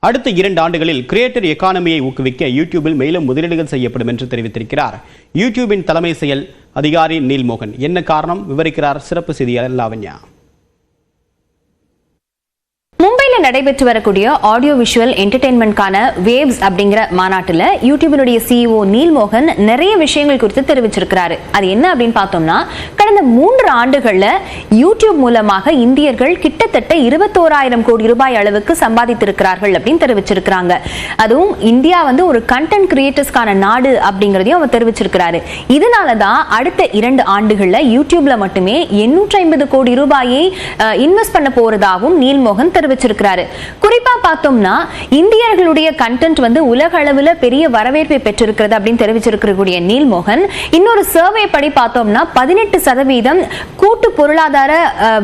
அடுத்த 2 ஆண்டுகளில் கிரியேட்டர் எக்கானமியை ஊக்குவிக்க யூடியூபில் மேலும் முதலீடுகள் செய்யப்படும் என்று தெரிவித்திருக்கிறார் யூடியூபின் தலைமை செயல் அதிகாரி நீல்மோகன். என்ன காரணம் விவரிக்கிறார் சிறப்பு செய்தியாளர் லாவண்யா. மும்பையில நடைபெற்று வரக்கூடிய ஆடியோ விஷுவல் என்டர்டெயின்மெண்ட்கான வேவ்ஸ் அப்படிங்கிற மாநாட்டில் யூடியூபினுடைய சிஇஓ நீல்மோகன் நிறைய விஷயங்கள் குறித்து தெரிவிச்சிருக்கிறாரு. அது என்ன அப்படின்னு பார்த்தோம்னா, கடந்த 3 ஆண்டுகள்ல யூடியூப் மூலமாக இந்தியர்கள் கிட்டத்தட்ட 21,000 கோடி ரூபாய் அளவுக்கு சம்பாதித்திருக்கிறார்கள் அப்படின்னு தெரிவிச்சிருக்கிறாங்க. அதுவும் இந்தியா ஒரு கண்டென்ட் கிரியேட்டர்ஸ்கான நாடு அப்படிங்கறதையும் அவர் தெரிவிச்சிருக்கிறாரு. இதனாலதான் அடுத்த 2 ஆண்டுகள்ல யூடியூப்ல மட்டுமே 850 கோடி ரூபாயை இன்வெஸ்ட் பண்ண போறதாகவும் நீல்மோகன் தெரிவிச்சிருக்கிறாரு. குறிப்பா பார்த்தோம்னா, இந்தியர்களுடைய கண்டென்ட் உலக அளவில் பெரிய வரவேற்பை பெற்றிருக்கிறது அப்படின்னு தெரிவிச்சிருக்கக்கூடிய நீல்மோகன் இன்னொரு சர்வே படி பார்த்தோம்னா 18% கூட்டு பொருளாதார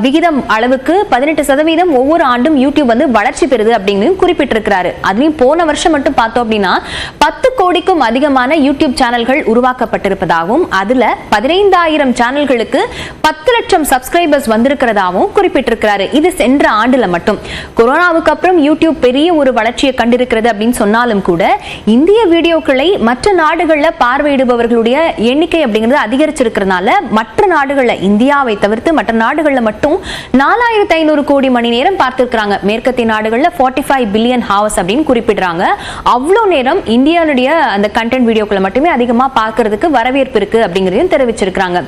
விகிதம் அளவுக்கு 18% ஒவ்வொரு ஆண்டும் யூடியூப் வளர்ச்சி பெறுது அப்படின்னு குறிப்பிட்டிருக்கிறாரு. அதுலயும் போன வருஷம் மட்டும் பார்த்தோம் அப்படின்னா 10 கோடிக்கும் அதிகமான யூடியூப் சேனல்கள் உருவாக்கப்பட்டிருப்பதாகவும் அதுல 15,000 சேனல்களுக்கு 10 லட்சம் சப்ஸ்கிரைபர்ஸ் வந்திருக்கிறதாகவும் குறிப்பிட்டிருக்கிறாரு. இது சென்ற ஆண்டுல மட்டும். கொரோனாவுக்கு அப்புறம் யூடியூப் பெரிய ஒரு வளர்ச்சியை கண்டிருக்கிறது அப்படின்னு சொன்னாலும் கூட இந்திய வீடியோக்களை மற்ற நாடுகளில் பார்வையிடுபவர்களுடைய எண்ணிக்கை அப்படிங்கிறது அதிகரிச்சிருக்கிறதுனால மற்ற நாடுகளில், இந்தியாவை தவிர்த்து மற்ற நாடுகளில் மட்டும் 4,500 கோடி மணி நேரம் பார்த்திருக்கிறாங்க. மேற்கத்திய நாடுகளில் 45 பில்லியன் ஹவர்ஸ் அப்படின்னு குறிப்பிடுறாங்க. அவ்வளோ நேரம் இந்தியாவுடைய அந்த கண்டென்ட் வீடியோக்களை மட்டுமே அதிகமாக பார்க்கறதுக்கு வரவேற்பு இருக்கு அப்படிங்கிறதையும் தெரிவிச்சிருக்கிறாங்க.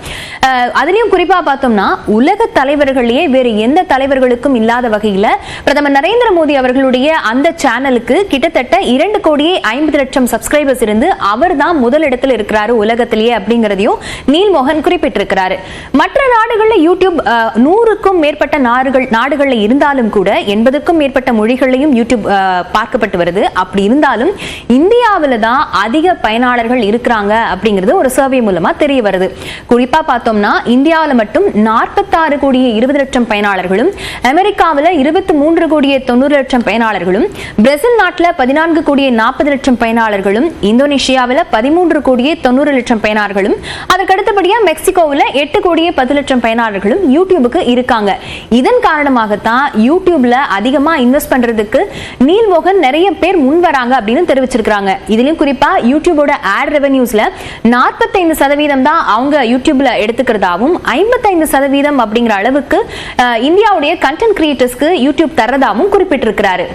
அதுலயும் குறிப்பா பார்த்தோம்னா, உலக தலைவர்களையே வேறு எந்த தலைவர்களுக்கும் இல்லாத வகையில் பிரதமர் நரேந்திர மோடி அவர்களுடைய அந்த சேனலுக்கு கிட்டத்தட்ட 2,50,00,000 சப்ஸ்கிரைபர்ஸ் இருந்து அவர் தான் முதலிடத்தில் இருக்கிறாரு உலகத்திலேயே அப்படிங்கிறதையும் நீல்மோகன் குறிப்பிட்டிருக்கிறாரு. மற்ற நாடுகளில் யூடியூப் 100க்கும் மேற்பட்ட நாடுகளில் இருந்தாலும் கூட 80க்கும் மேற்பட்ட மொழிகளையும் யூடியூப் பார்க்கப்பட்டு வருது. அப்படி இருந்தாலும் இந்தியாவில் தான் அதிக பயனாளர்கள் இருக்கிறாங்க அப்படிங்கிறது ஒரு சர்வே மூலமா தெரிய வருது. குறிப்பா பார்த்தோம்னா, இந்தியாவில் மட்டும் 46 கோடியே 20 லட்சம் பயனாளர்களும், அமெரிக்காவில் 23 கோடியே 90 லட்சம் பயனாளர்களும், பிரேசில் நாட்டில் 14 கோடியே 40 லட்சம் பயனாளர்களும், இந்தோனேஷியாவில் 13 கோடியே 90 லட்சம் பயனாளர்களும், அதற்கு அடுத்தபடியா மெக்சிகோவில் 8 கோடியே 10 லட்சம் பயனாளர்களும் யூடியூபுக்கு இருக்காங்க. இதன் காரணமாகத்தான் யூடியூப்ல அதிகமா இன்வெஸ்ட் பண்றதுக்கு நீல்மோகன் நிறைய பேர் முன் வராங்க அப்படின்னு தெரிவிச்சிருக்காங்க. இதுலயும் குறிப்பா யூடியூபோட ஆட் ரெவென்யூஸ்ல 45% தான் அவங்க யூடியூப்ல எடுத்துக்கிறதாவும் 55% அப்படிங்கிற அளவுக்கு இந்தியாவுடைய கண்டென்ட் கிரியேட்டர்ஸ்க்கு யூடியூப் தரதாகவும் குறிப்பிட்டிருக்கிறாரு.